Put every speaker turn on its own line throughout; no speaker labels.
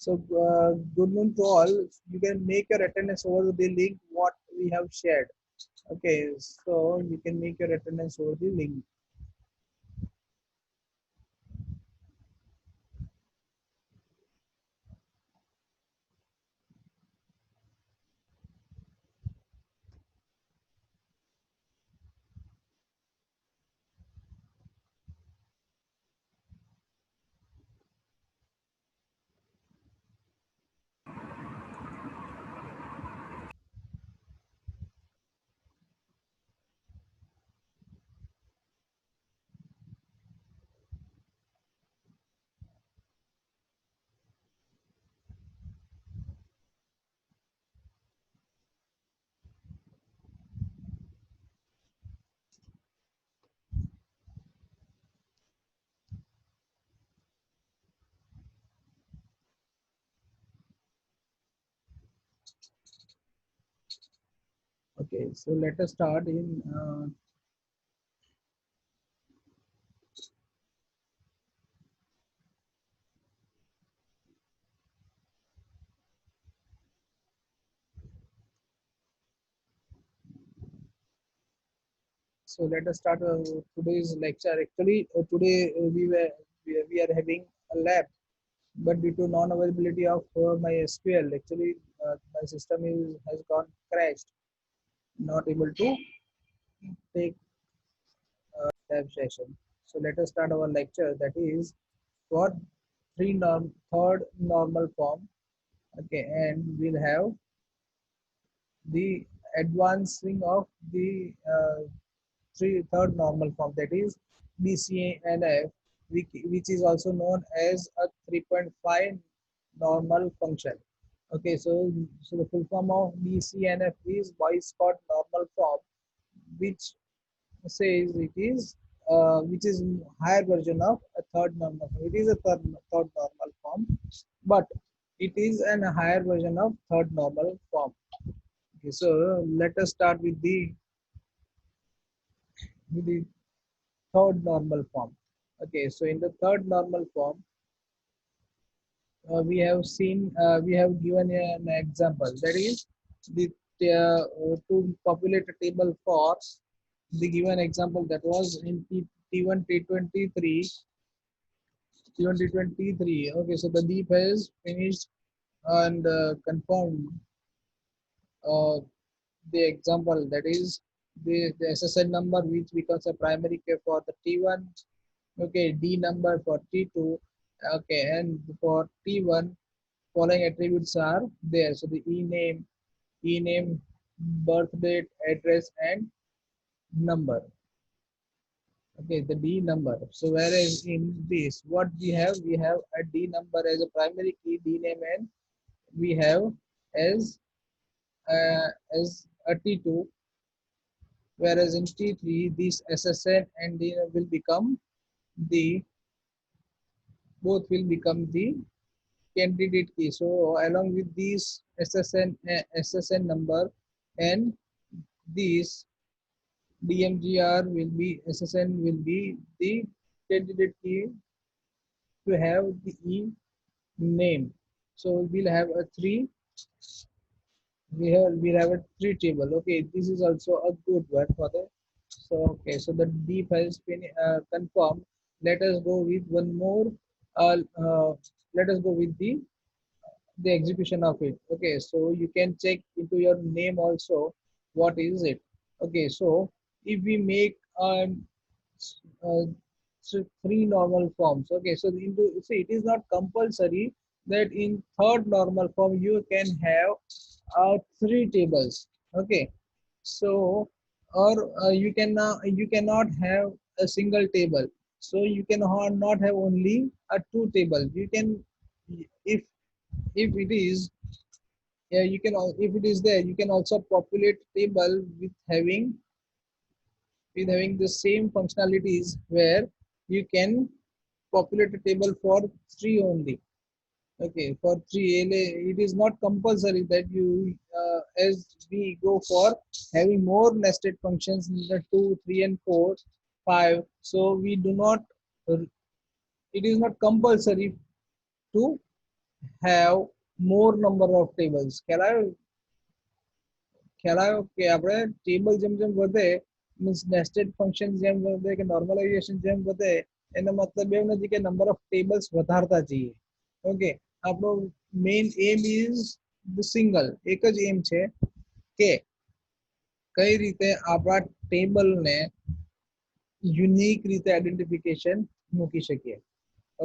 Good noon to all. You can make your attendance over the link what we have shared. Okay, so you can make your attendance over the link. Okay, so let us start in. So let us start today's lecture. Actually, today we are having a lab, but due to non-availability of my SQL, actually my system has gone crashed, not able to take lab session. So let us start our lecture. That is for third normal form. Okay, and we'll have the advancing of the third normal form, that is BCNF, which is also known as a 3.5 normal function. Okay, so the full form of BCNF is Boyce-Codd normal form, which says it is which is higher version of a third normal form. It is a third normal form, but it is an higher version of third normal form. Okay, so let us start with the third normal form. Okay, so in the third normal form, we have given an example, that is the to populate a table for the given example, that was in T1 T23 2023. Okay, so the deep has finished and confirmed uh, the example, that is the SSN number which becomes a primary key for the T1. Okay, D number for T2. Okay, and for T1, following attributes are there. So the e name, birth date, address, and number. Okay, the D number. So whereas in this, what we have a D number as a primary key, D name, and we have as as a T2, whereas in T3 this SSN and D will become the both will become the candidate key. So along with these SSN number and these DMGR will be SSN will be the candidate key to have the E name. So we'll have a three. We'll have a three table. Okay, this is also a good one for the. So okay, so the deep has been confirmed. Let us go with one more. Uh, uh, Let us go with the execution of it. Okay, so you can check into your name also what is it. Okay, so if we make uh, three normal forms. Okay, so into see, it is not compulsory that in third normal form you can have three tables. Okay, so or you cannot have a single table, so you can not have only a two table. You can, if it is, yeah, you can if it is there, you can also populate table with having the same functionalities, where you can populate a table for three only. Okay, for three, it is not compulsory that you as we go for having more nested functions in the 2 3 and 4 5, so we do not, it is not compulsory to have more number of tables. ખ્યાલ આવ્યો કે આપણે table જેમ જેમ વધે means nested function જેમ વધે કે નોર્મલાઇઝેશન જેમ વધે એનો મતલબ એવું નથી કે નંબર ઓફ ટેબલ્સ વધારતા જઈએ. ઓકે, આપણો main aim is the single. એક જ એમ છે કે કઈ રીતે આપણા ટેબલને યુનિક રીતે આઈડેન્ટિફિકેશન મૂકી શકીએ.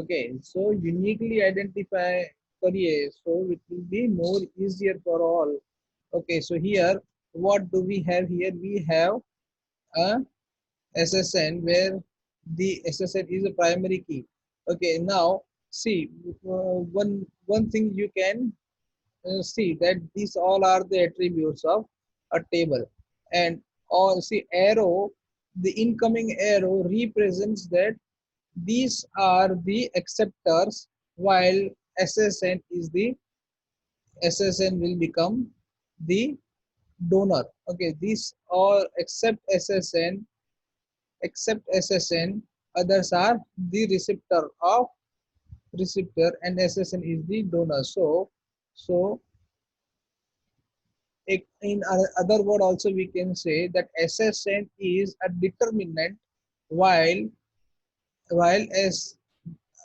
ઓકે, સો યુનિકલી આઈડેન્ટિફાય કરીએ so it will be more easier for all. Okay, so here what do we have here? We have a SSN where the SSN is a primary key. Okay, now see, one thing you can see that these all are the attributes of a table, and all see arrow, the incoming arrow represents that these are the acceptors, while SSN is the SSN will become the donor. Okay, these all except SSN, others are the receptor, and SSN is the donor. So in other word also we can say that SSN is a determinant, while S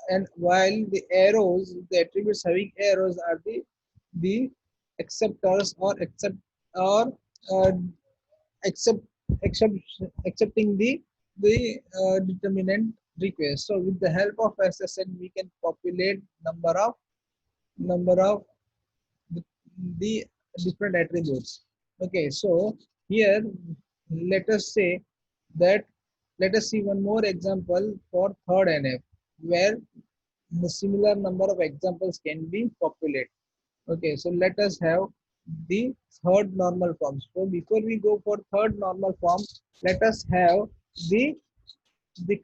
and while the arrows, the attributes having arrows are the acceptors or uh, accept accepting the determinant request. So with the help of SSN we can populate number of the different attributes. Okay, so here let us say that let us see one more example for third NF where the similar number of examples can be populated. Okay, so let us have the third normal form. So before we go for third normal form, let us have the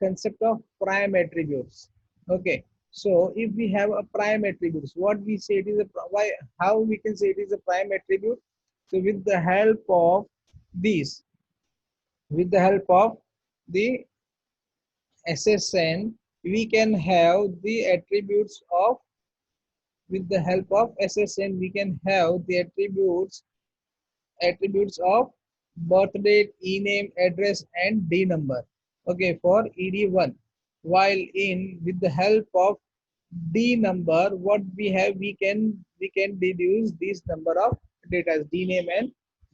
concept of prime attributes. Okay, so if we have a prime attributes, what we say it is a why how we can say it is a prime attribute. So with the help of these, with the help of the SSN, we can have the attributes of, with the help of SSN we can have the attributes of birth date, e-name, address, and D number. Okay, for ED1. While in with the help of D number, what we have, we can deduce this number of data, D name and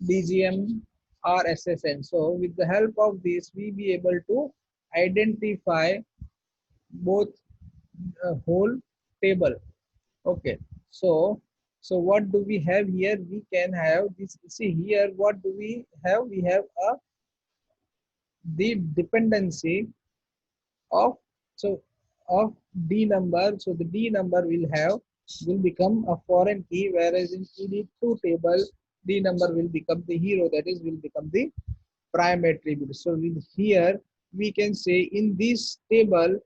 DGM or SSN. So with the help of this, we be able to identify both whole table. Okay, so what do we have here? We can have this. See here, what do we have? We have a the dependency of of D number. So the D number will become a foreign key, whereas in ED2 table D number will become the hero, that is will become the prime attribute. So with here we can say in this table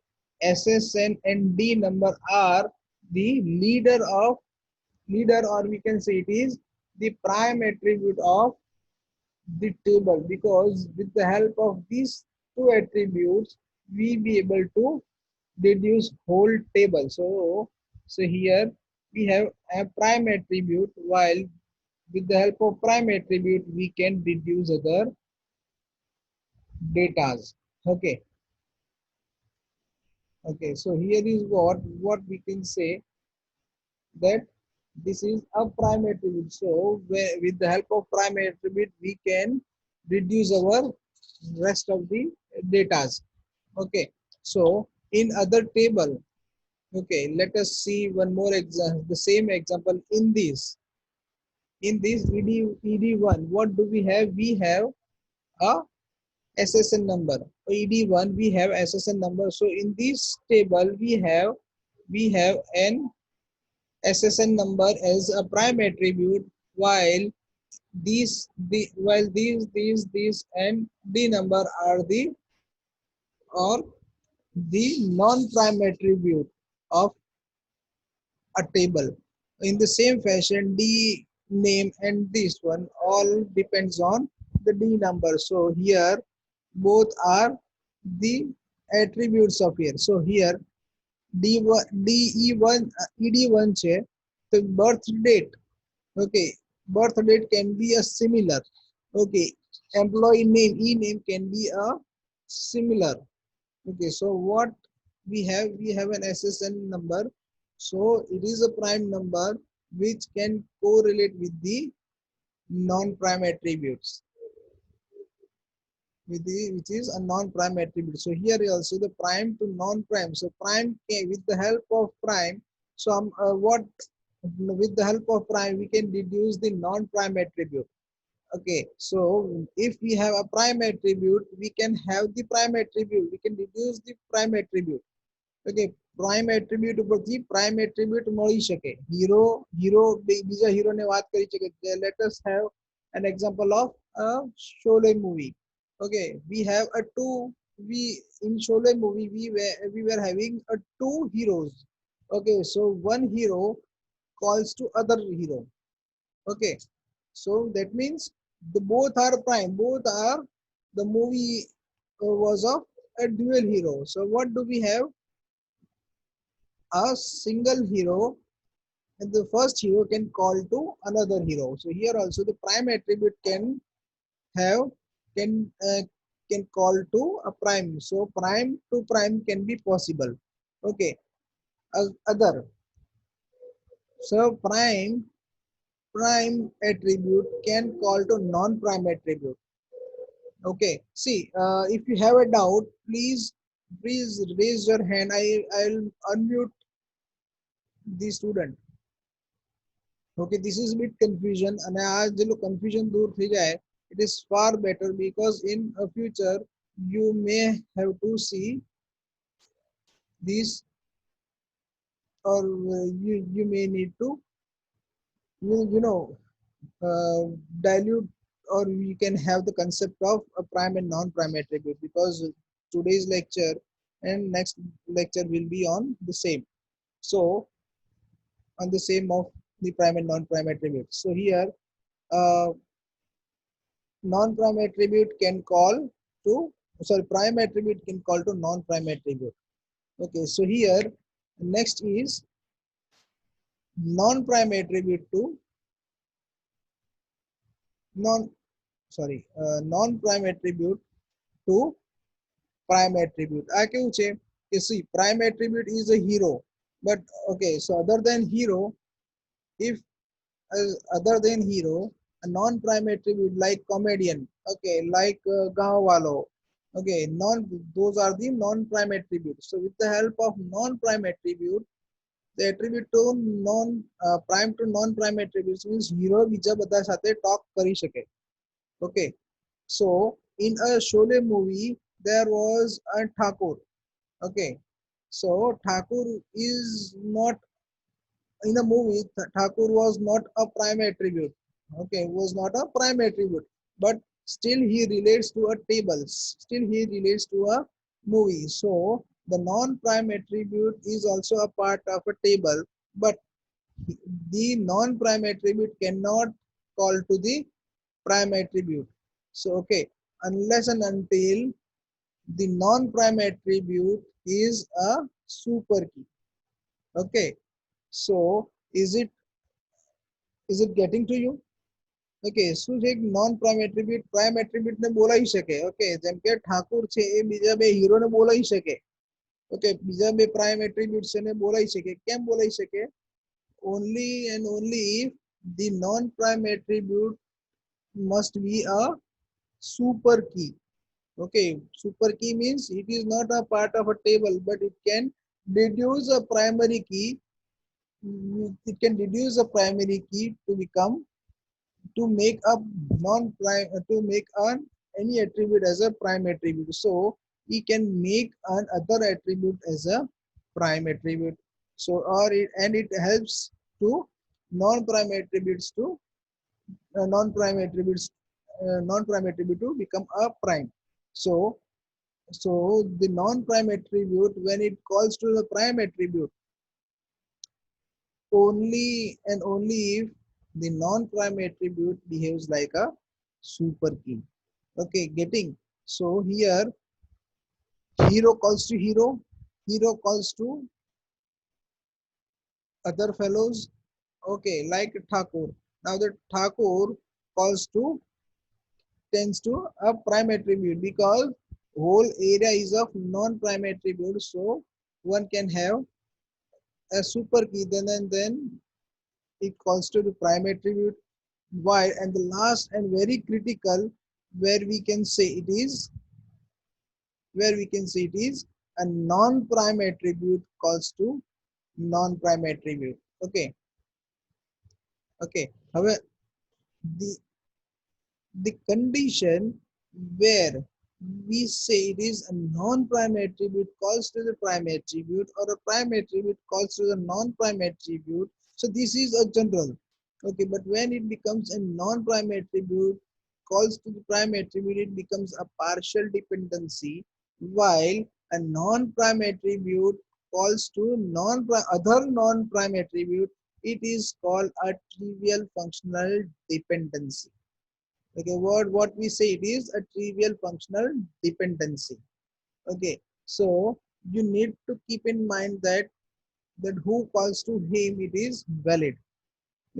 SSN and D number are the leader, or we can say it is the prime attribute of the table, because with the help of these two attributes we be able to deduce whole table. So here we have a prime attribute, while with the help of prime attribute we can deduce other datas. Okay, so here is what we can say, that this is a prime attribute. So with the help of prime attribute we can reduce our rest of the datas. Okay, so in other table, okay, let us see one more example, the same example in this ED1. What do we have? We have a SSN number. ED1 we have SSN number. So in this table we have an SSN number as a prime attribute, while these and D number are the non-prime attribute of a table. In the same fashion, D name and this one all depends on the D number. So here both are the attributes of here. So here D1 DE1 ED1 છે the birth date. Okay, birth date can be a similar. Okay, employee name, e-name can be a similar. Okay, so what we have an SSN number. So it is a prime number which can correlate with the non-prime attributes, with the which is a non-prime attribute. So here also the prime to non-prime. So prime with the help of prime. So what with the help of prime we can deduce the non-prime attribute. Okay, so if we have a prime attribute, we can have the prime attribute. We can deduce the prime attribute. Okay, prime attribute ઉપરથી prime attribute મળી શકે. Hero બીજા hero ને વાત કરી શકે. Let us have an example of a Sholay movie. Okay, we have a two. We in Sholay movie we were having a two heroes. Okay, so one hero calls to other hero. Okay, so that means the both are prime. Both are the movie was of a dual hero. So what do we have? A single hero, and the first hero can call to another hero. So here also the prime attribute have can uh, can call to a prime. So prime to prime can be possible. Okay, other. So prime attribute can call to non-prime attribute. Okay, see, if you have a doubt, please raise your hand. I'll unmute the student. Okay, this is a bit confusion, and as the confusion दूर થઈ જાય, it is far better because in a future you may have to see this, or you may need to you know dilute, or you can have the concept of a prime and non-prime attribute, because today's lecture and next lecture will be on the same. So on the same of the prime and non-prime attributes. So here uh, non-prime attribute can call to, sorry, prime attribute can call to non-prime attribute. Okay, so here next is non-prime attribute to non non-prime attribute to prime attribute. આ કેવું છે કે see, prime attribute is a hero, but okay, so other than hero, if other than hero, a non-prime attribute like comedian, okay, like gaon walo, okay, those are the non-prime attributes. So with the help of non-prime attribute, the attribute to non prime to non-prime attributes means hero બીજા બધા સાથે talk કરી શકે. Okay, so in a Sholay movie there was a Thakur. Okay, so Thakur is not in the movie. Thakur was not a prime attribute. Okay, was not a prime attribute, but still he relates to a table. Still he relates to a movie. So the non-prime attribute is also a part of a table, but the non-prime attribute cannot call to the prime attribute. So okay, unless and until the non-prime attribute is a super key. Okay, so is it getting to you? Okay, શું છે non prime attribute prime attribute ને બોલાવી શકે. Okay, જેમ કે ઠાકુર છે એ બીજા બે હીરો ને બોલાવી શકે. ઓકે, બીજા બે પ્રાઇમ એટ્રીબ્યુટ છે ને બોલાવી શકે. કેમ બોલાવી શકે? Only and only if the non prime attribute must be a super key. Okay, super key means it is not a part of a table, but it can deduce a primary key. It can deduce a primary key to become, to make up non-prime, to make an any attribute as a prime attribute. So he can make an other attribute as a prime attribute. So and it helps to non-prime attributes to non-prime attributes non-prime attribute to become a prime. So the non-prime attribute, when it calls to the prime attribute, only and only if the non-prime attribute behaves like a super key. Okay, getting? So here hero calls to hero calls to other fellows. Okay, like Thakur. Now the Thakur calls to tends to a prime attribute because whole area is of non-prime attribute. So one can have a super key then it calls to the prime attribute. Why? And the last and very critical where we can say it is a non-prime attribute calls to non-prime attribute. Okay, okay. However, the the condition where we say it is a non-prime attribute calls to the prime attribute or a prime attribute calls to the non-prime attribute. So this is a general. Okay, but when it becomes a non-prime attribute calls to the prime attribute, it becomes a partial dependency, while a non-prime attribute calls to other non-prime attribute, it is called a trivial functional dependency. Okay, what we say it is a trivial functional dependency. Okay, so you need to keep in mind that who calls to him it is valid.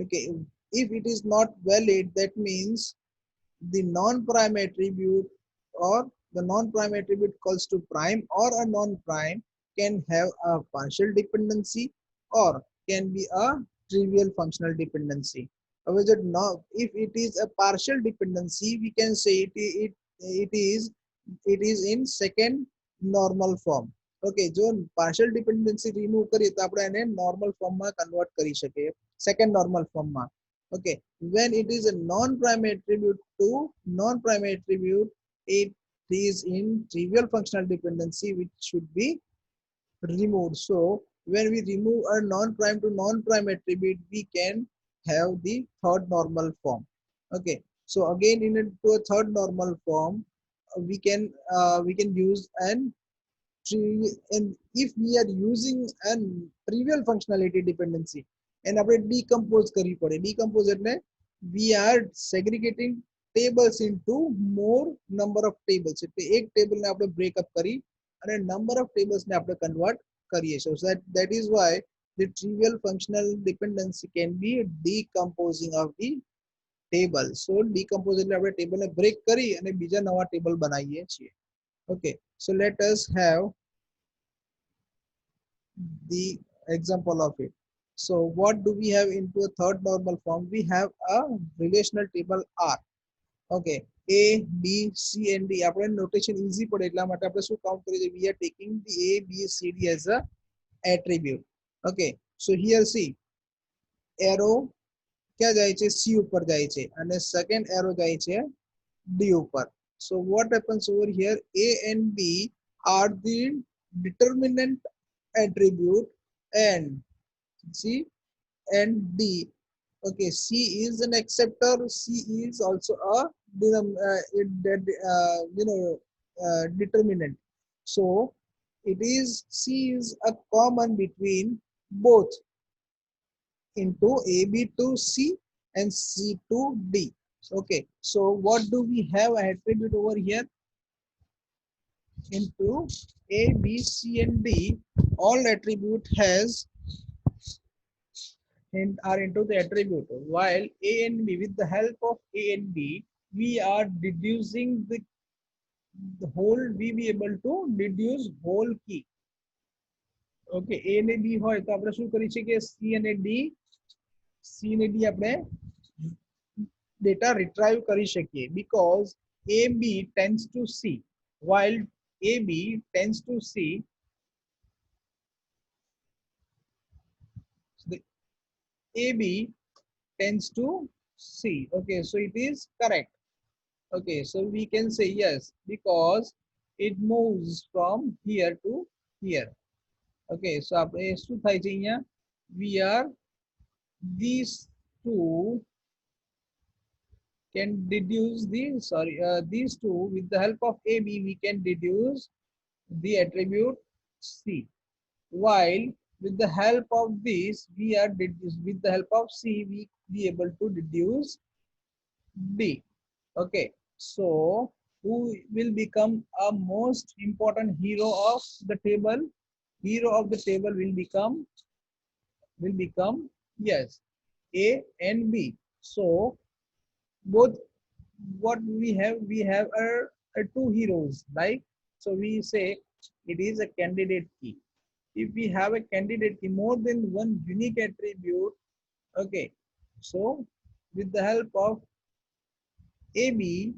Okay, if it is not valid, that means the non-prime attribute or the non-prime attribute calls to prime or a non-prime can have a partial dependency or can be a trivial functional dependency. However, now if it is a partial dependency, we can say it is in second normal form. Okay, જો partial dependency remove કરીએ તો આપણે એને normal form માં convert કરી શકીએ, second normal form માં. Okay, when it is a non-prime attribute to non-prime attribute, it is in trivial functional dependency, which should be removed. So when we remove a non-prime to non-prime attribute, we can have the third normal form. Okay, so again to a third normal form, we can use an and if we are using an trivial functionality dependency and આપણે decompose કરવી પડે. Decompose એટલે we are segregating tables into more number of tables. એટલે એક table ને આપણે break up કરી અને number of tables ને આપણે convert કરીએ. So that is why the trivial functional dependency can be decomposing of the table. So decompose એટલે આપણે table ને break કરી અને બીજા નવા table બનાવીએ છીએ. Okay, so let us have the example of it. So what do we have into a third normal form? We have a relational table R. Okay, A, B, C and D. આપણે notation easy પડે એટલા માટે આપણે શું count કરીએ? We are taking the A, B, C, D as a attribute. Okay, so here see arrow ક્યાં જાય છે? C ઉપર જાય છે અને second arrow જાય છે D ઉપર. So what happens over here? A and B are the determinant attribute and C and D. Okay, C is an acceptor. C is also a determinant. So it is C is a common between both into AB to C and C to D. Okay, so what do we have attribute over here? Into A, B, C and D, all attribute has and are into the attribute, while A and B, with the help of A and B, we are deducing the whole, we be able to deduce whole key. Okay, A and B હોય તો આપણે શું કરી શકીએ? C and D આપણે data retrieve કરી શકીએ because AB tends to C, while AB tends to C, the AB tends to C. Okay, so it is correct. Okay, so we can say yes because it moves from here to here. Okay, so આપણે શું થાય છે અહીંયા? We are these two can deduce these two with the help of AB we can deduce the attribute C, while with the help of this with the help of C we be able to deduce D. Okay, so who will become a most important hero of the table? Hero of the table will become yes A and B. So both, what we have are two heroes, like, so we say it is a candidate key. If we have a candidate key more than one unique attribute, okay, so with the help of AB,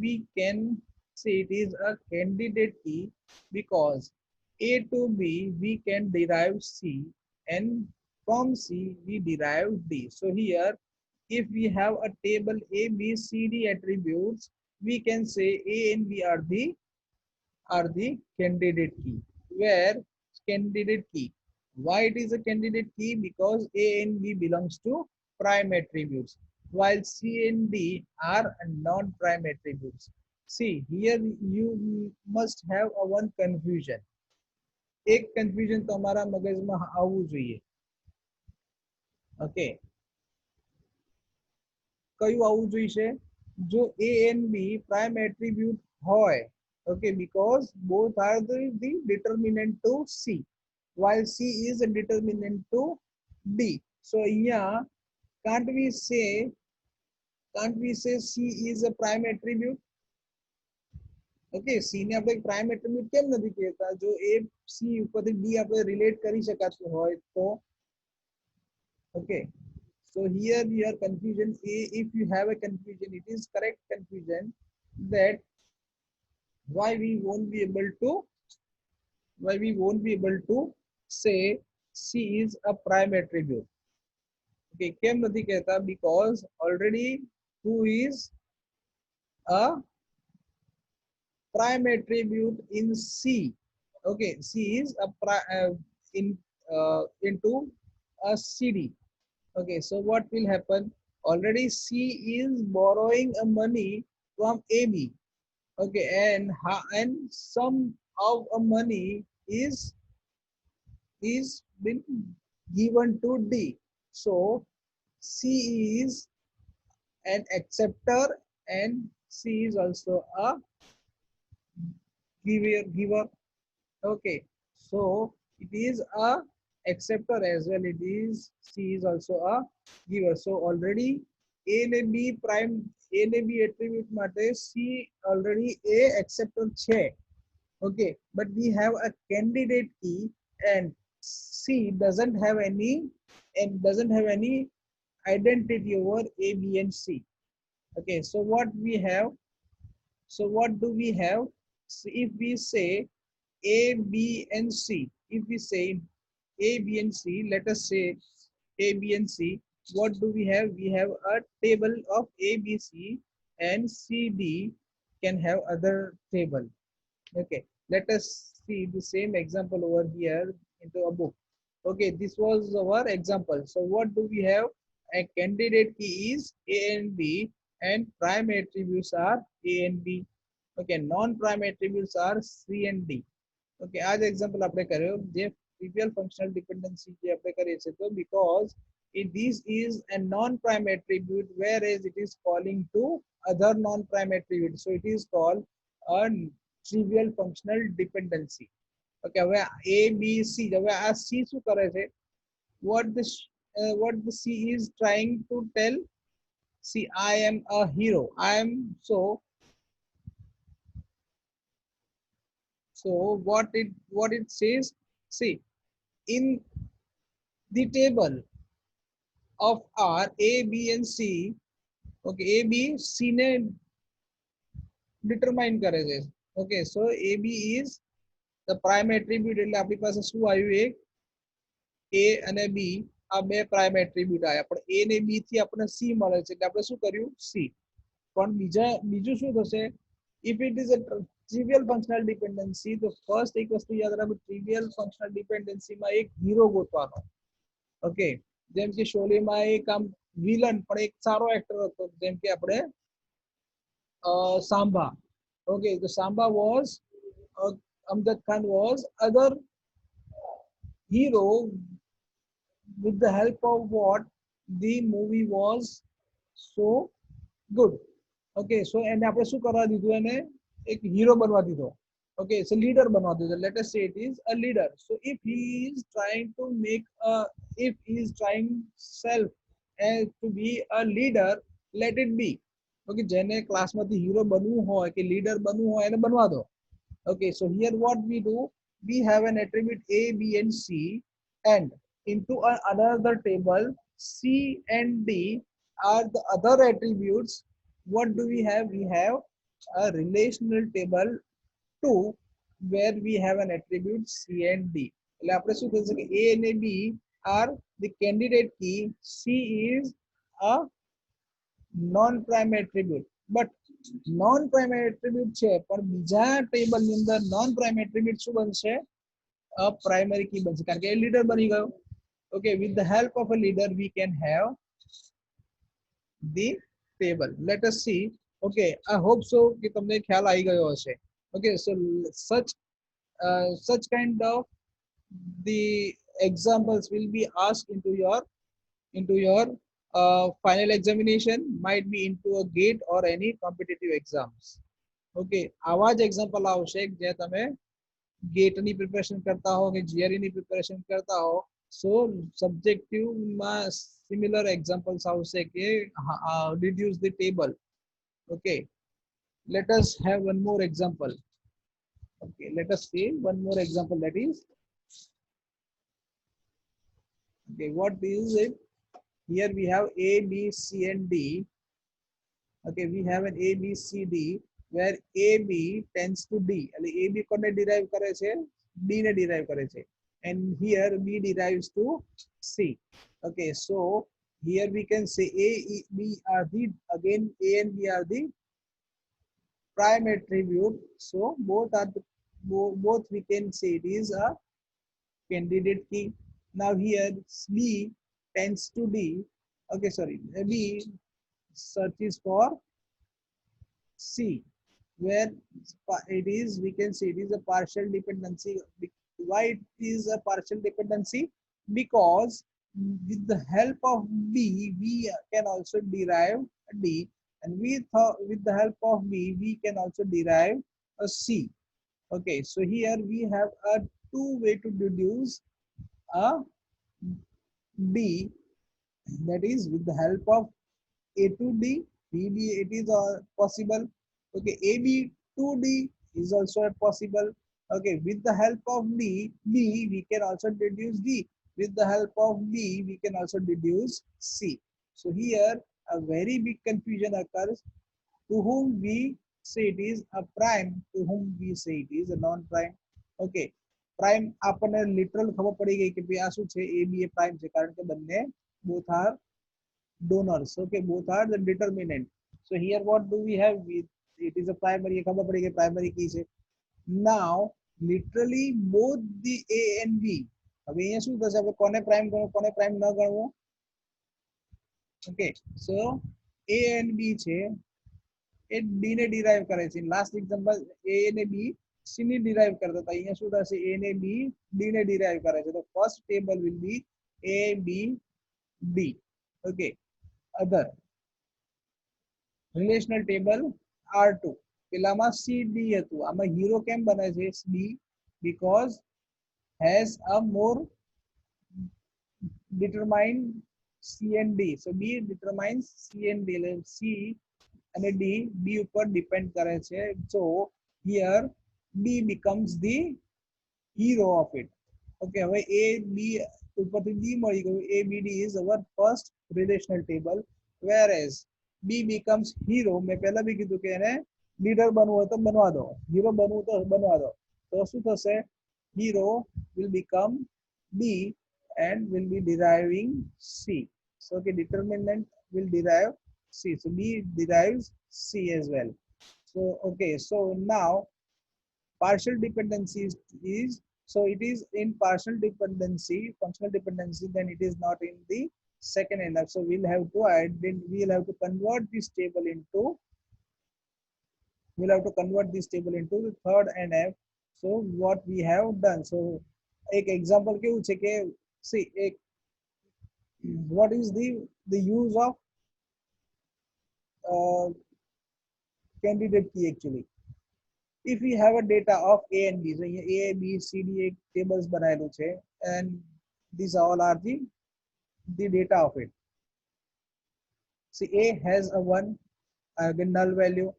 we can say it is a candidate key because A to B we can derive C, and from C we derive D. So here, if we have a table A, B, C, D attributes, we can say A and B are the candidate key. Where candidate key? Why it is a candidate key? Because A and B belongs to prime attributes, while C and D are non-prime attributes. See, here you must have a one confusion. एक confusion तो हमारा मगजમાં આવવું જોઈએ. Okay, કયું આવવું જોઈશે? જો A and B prime attribute હોય. Okay, because both are the determinant to C, while C is a determinant to D. So here, can't we say C is a prime attribute? Okay, C ને આપણે prime attribute કેમ નથી કહેતા? જો A C ઉપરથી D આપણે relate કરી શકાતું હોય તો. Okay, so here your confusion, if you have a confusion, it is correct confusion, that why we won't be able to say C is a prime attribute. Okay, કેમ નથી કહેતા? Because already who is a prime attribute in C. Okay, C is a into a CD. Okay, so what will happen? Already C is borrowing a money from AB. Okay, and some of a money is been given to D. So C is an acceptor and C is also a giver. Okay, so it is a acceptor as well, it is C is also a giver. So already A and B prime, A and B attribute માટે C already A acceptor છે. Okay, but we have a candidate key and C doesn't have any identity over A, B and C. Okay, so what we have, so what do we have? So if we say A, B and C, if we say A, B and C, let us say A, B and C, what do we have? We have a table of A, B, C, and C, D can have other table. Okay, let us see the same example over here into a book. Okay, this was our example. So what do we have? A candidate key is A and B, and prime attributes are A and B. Okay, non-prime attributes are C and D. Okay, आज example આપણે કર્યો જે trivial functional dependency જે આપણે કરીએ છીએ તો because this is a non-prime attribute whereas it is calling to other non-prime attribute, so it is called a trivial functional dependency. Okay, હવે A, B, C, હવે આ C શું કરે છે? What the C is trying to tell? See, I am a hero. I am so what it says, see, in the table of R, A, B and C, okay, A, B, C ने determine કરે છે. Okay, so A, B is the prime attribute, એટલે આપણી પાસે શું આવ્યું? એક A અને B આ બે prime attribute આવ્યા, પણ A ને B થી આપણને C મળે છે એટલે આપણે શું કર્યું? C. પણ બીજું શું થશે? If it is a trivial functional dependency, તો first એક વસ્તુ યાદ રાખો, trivial functional dependency માં એક હીરો ગોતવાનો. ઓકે, જેમ કે શોલેમાં એક આમ વિલન પણ એક સારો એક્ટર હતો, જેમ કે આપણે Samba. Okay, the Samba was Amjad Khan was other hero with the help of what the movie was so good. Okay, so એને આપણે શું કરવા દીધું? એને એક હીરો બનવા દીધો. Okay, it's a leader બનવા દીધો. Let us say it is a leader. So if he is trying to make if he is trying self to be a leader, let it be. Okay, જેને ક્લાસમાંથી hero બનવું હોય કે leader બનવું હોય એને બનવા દો. Okay, so here what we do, we have an attribute A, B, and C, and into another table, C and D are the other attributes. What do we have? We have a relational table 2 where we have an attribute C and D. એટલે આપણે શું કહી શકીએ, A and B are the candidate key, C is a non-prime attribute. But non-prime attribute છે પણ બીજા table ની અંદર non-prime attribute શું બનશે? A primary key બનશે કારણ કે એ leader બની ગયો. Okay, with the help of a leader we can have the table. Let us see. Okay, I hope so કે તમને ખ્યાલ આવી ગયો હશે. Okay, so such kind of the examples will be asked into your final examination, might be into a GATE or any competitive exams. Okay, આવા જ example આવશે જે તમે GATE ની પ્રિપેરેશન કરતા હો કે GRE ની પ્રિપેરેશન કરતા હો. So subjective માં similar examples આવશે કે deduce the table. Okay, let us have one more example. Okay, let us see one more example, that is, okay, what is it? Here we have A, B, C, and D. Okay, we have an A, B, C, D, where A, B tends to D. A, B કોને derive કરે છે? D ને derive કરે છે. And here B derives to C. Okay, so here we can say A, B are the, again A and B are the prime attribute. So both are the, both we can say it is a candidate key. Now here B tends to D. Okay, sorry, B searches for C, where it is, we can say it is a partial dependency. Why it is a partial dependency? Because with the help of B we can also derive D, and with the help of B we can also derive a C. Okay, so here we have a two way to deduce a D, that is with the help of A to D, B it is possible. Okay, AB to D is also possible. Okay, with the help of B we can also deduce D. With the help of B we can also deduce C. So here a very big confusion occurs. To whom we say it is a prime, to whom we say it is a non-prime. Okay, prime આપણને literal ખબર પડી ગઈ કે ભાઈ આ શું છે, A B A prime છે કારણ કે બંને both are donors. Okay, both are the determinant. So here what do we have? It is a primary, ખબર પડી ગઈ primary key છે. Now literally both the A and B, હવે અહીંયા શું થશે, આપણે કોને prime ગણવું કોને prime ન ગણવું? Okay, so A and B છે એ D ને derive કરે છે. લાસ્ટ એક્ઝામ્પલ A ને B C ને derive કરતા હતા, અહીંયા શું થશે? A ને B D ને derive કરે છે. તો first table will be A B D. Okay, other relational table R2, પેલામાં C D હતું, આમાં હીરો કેમ બને છે D? Because has a more determined C and D. So B determines C and D. C and D B ઉપર depend કરે છે. So here B becomes the hero of it. Okay, હવે A B ઉપરથી D મળી ગયું. A B D is our first relational table, whereas B becomes hero. મેં પહેલા બી કીધું કે એને લીડર બનવું હોય તો બનવા દો, હીરો બનવું તો બનવા દો. તો શું થશે? Hero will become B and will be deriving C. So okay, determinant will derive C. So B derives C as well. So okay, so now partial dependency is, so it is in partial dependency, functional dependency, then it is not in the second NF. So we'll have to add, then we'll have to convert this table into the third NF. So what we have done, so एक example केवु छे के, see एक, what is the use of candidate key actually? If we have a data of A and B, so A B C D एक tables बनाયેલું છે, and these all are the data of it. See, A has a 1 again null value,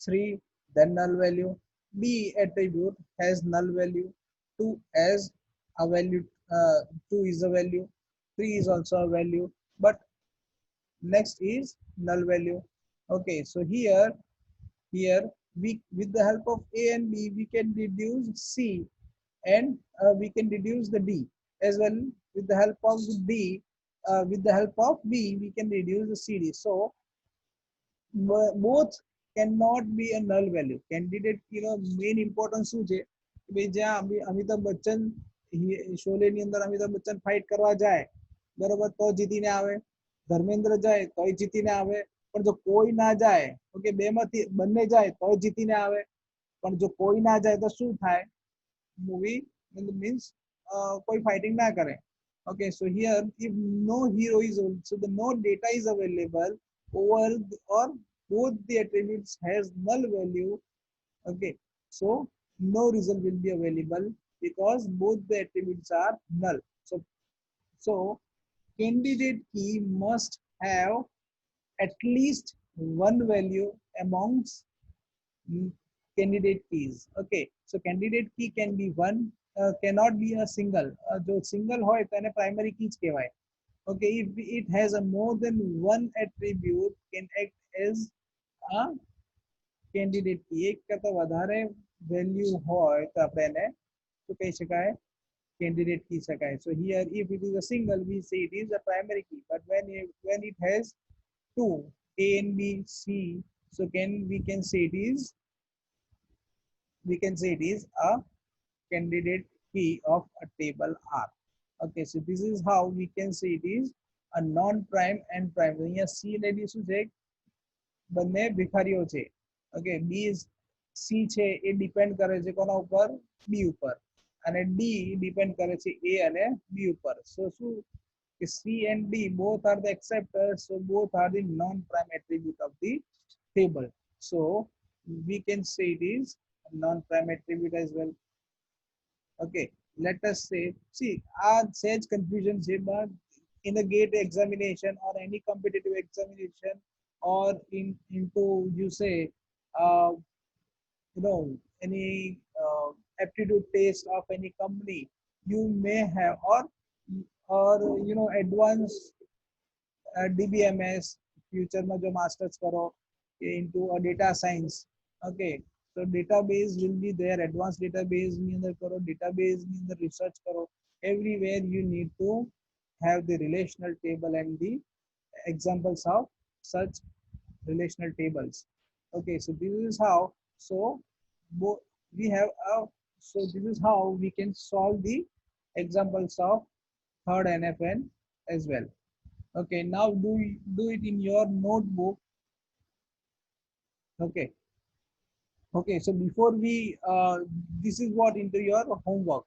3 then null value. B attribute has null value, 2 as a value, 2 is a value, 3 is also a value, but next is null value. Okay, so here we, with the help of A and B, we can deduce C, and we can deduce the D as well. With the help of D, with the help of B, we can reduce the CD. So both cannot be a null value. Candidate, main importance શું છે કે ભાઈ જ્યાં અમિતાભ બચ્ચન શોલે ની અંદર Amitabh Bachchan fight કરવા જાય, બરોબર, તો જીતીને આવે. ધર્મેન્દ્ર જાય તોય જીતીને આવે. પણ જો કોઈ ના જાય, ઓકે, બેમાંથી બંને જાય તો જીતીને આવે. પણ જો કોઈ ના જાય તો શું થાય? મૂવી મીન્સ કોઈ ફાઇટિંગ ના કરે. Okay, so here if no hero is, so the no data is available over or both the attributes has null value. Okay, so no result will be available because both the attributes are null. So candidate key must have at least one value amongst candidate keys. Okay, so candidate key can be one, cannot be a single. जो single होय तो એને primary key જ કહેવાય. Okay, if it has a more than one attribute, can act as a candidate key. એક કરતા વધારે value હોય તો આપણે એને શું કહી શકાય? Candidate key શકાય. So here if it is a single, we say it is a primary key, but when it has two, A and B, C, so we can say it is a candidate key of a table R. Okay, so this is how we can say it is a non-prime and prime. અહીંયા C અને D શું છે? બંને ભિખારીઓ છે. Okay, B is C છે એ depend કરે છે કોના ઉપર? B ઉપર, અને D ડિપેન્ડ કરે છે A અને B ઉપર. So શું કે C and D both are the acceptors, so both are the non-prime attribute of the table. So we can say it is a non-prime attribute as well. Okay, let us say, see, such confusion છે, but in a GATE examination or any competitive examination, or into you say any aptitude test of any company, you may have, or advanced DBMS future માં જો masters કરો into a data science. Okay, so database will be there, advanced database ની અંદર કરો, database ની અંદર research કરો. Everywhere you need to have the relational table and the examples of such relational tables. Okay, so this is how, so we have so this is how we can solve the examples of third NFN as well. Okay, now do it in your notebook. Okay, so before we this is what into your homework.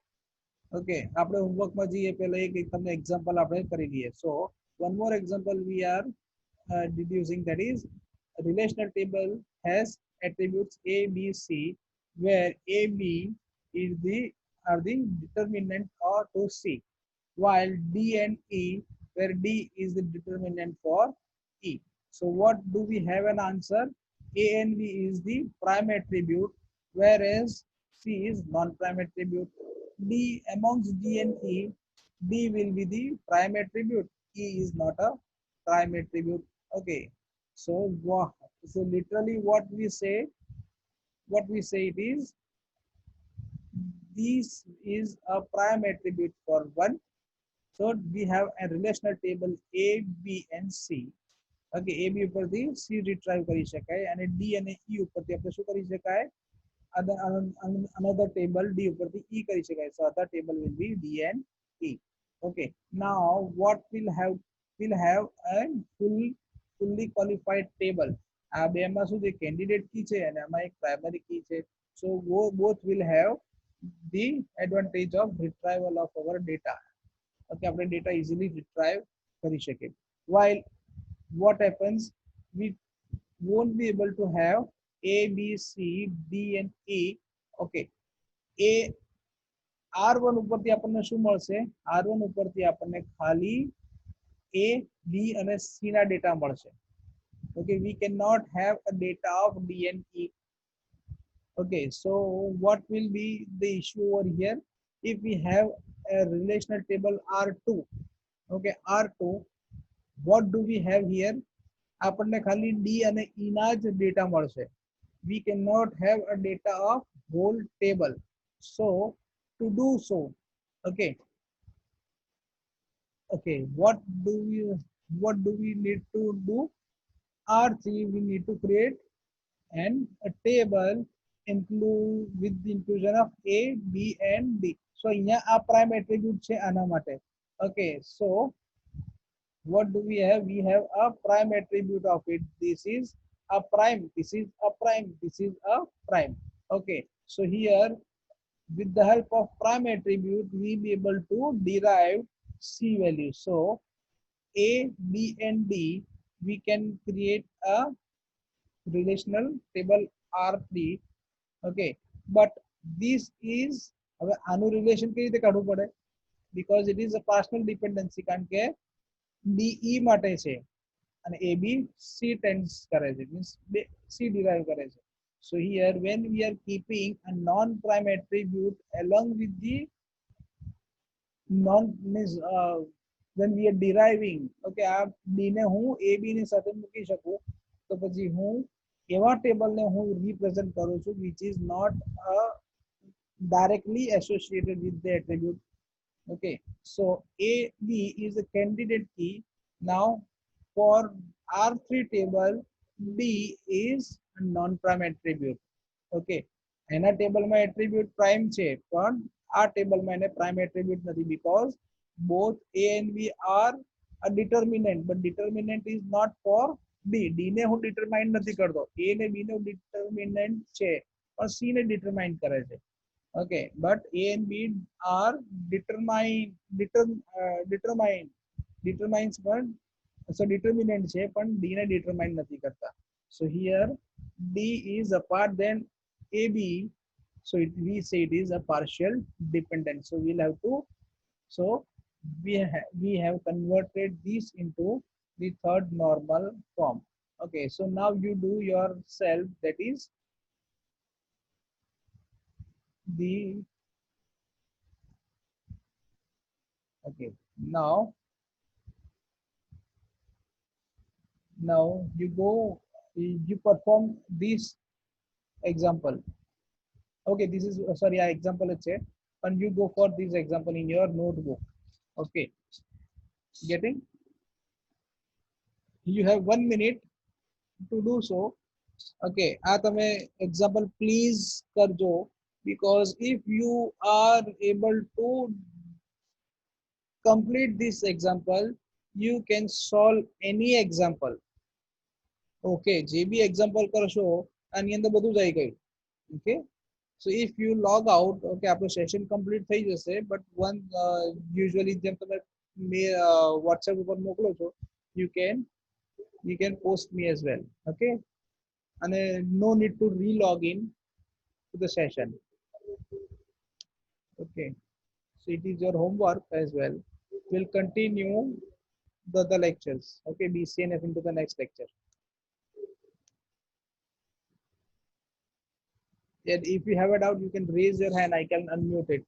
Okay, આપણે homework માં જઈએ પહેલા એક તમને example આપણે કરી લઈએ. So one more example we are deducing, that is a relational table has attributes A, B, C, where A, B are the determinant or to C, while D and E, where D is the determinant for E. So what do we have an answer? A and B is the prime attribute, whereas C is non-prime attribute. D amongst D and E, D will be the prime attribute. E is not a prime attribute. Okay, so literally what we say it is, this is a prime attribute for one. So we have a relational table A, B and C. Okay, A, B ઉપરથી C retrieve કરી શકાય, અને D અને E ઉપરથી આપણે શું કરી શકાય? Another table D ઉપરથી E કરી શકાય. So other table will be D and E. Okay, now what will have a fully qualified table. આ બેમાં શું છે? Candidate key છે અને આમાં એક primary key છે. So both will have the advantage of retrieval of our data. Okay, આપણે data easily retrieve કરી શકે. While what happens, we won't be able to have A, B, C, D and E. Okay, R1 ઉપરથી આપણને શું મળશે? R1 ઉપરથી આપણને ખાલી A, B અને C ના ડેટા મળશે. Okay, we cannot have a data of D and E. Okay, so what will be the issue over here? If we have a relational table R2, okay, R2, what do we have here? આપણને ખાલી D અને E ના જ data મળશે. We cannot have a data of whole table. So to do so, okay, okay, what do we need to do? R3, we need to create and a table include with the inclusion of A, B and D. So અહીંયા આ prime attribute છે આના માટે. Okay, so what do we have? We have a prime attribute of it. This is a prime, this is a prime, this is a prime. Okay, so here with the help of prime attribute we be able to derive C value. So A, B and D, we can create a relational table R3. Okay, but this is હવે આનું relation કેવી રીતે કાઢવું પડે? Because it is a partial dependency, કારણ કે DE માટે છે અને AB C tends કરે છે, means C derive કરે છે. So here when we are keeping a non-prime attribute along with the non means when we are deriving, okay, આ D ને હું AB ની સાથે મૂકી શકું તો પછી હું એવા ટેબલ ને હું represent કરું છું which is not directly associated with the attribute. Okay, so AB is a candidate key. Now for R3 table, D is a non-prime attribute. Okay, એના ટેબલમાં attribute prime છે પણ આ ટેબલમાં એને prime attribute નથી because both A and B are a determinant, but determinant is not for D. D ને હું determine નથી કરતો, A ને B નો determinant છે પણ C ને determine કરે છે. Okay, but A and B are determines પણ so determinant છે પણ D ને determine નથી કરતા. So here D is apart than AB, so we say it is a partial dependent. So we'll have to, so we have converted this into the third normal form. Okay, so now you do yourself, that is the, okay, now you go, you perform this example. Okay, this is sorry, example it's a, and you go for this example in your notebook. Okay, getting, you have 1 minute to do so. Okay, આ તમે example please કરજો, because if you are able to complete this example, you can solve any example. Okay, જે બી example કરશો આની અંદર બધું જ આવી ગયું. Okay, so if you log out, okay, આપણો session complete થઈ જશે, but one usually જેમ તમે WhatsApp ઉપર મોકલો છો, you can post me as well. Okay, and no need to re-log in to the session. Okay, so it is your homework as well. We'll continue the lectures. Okay, BCNF into the next lecture. And if you have a doubt, you can raise your hand, I can unmute it.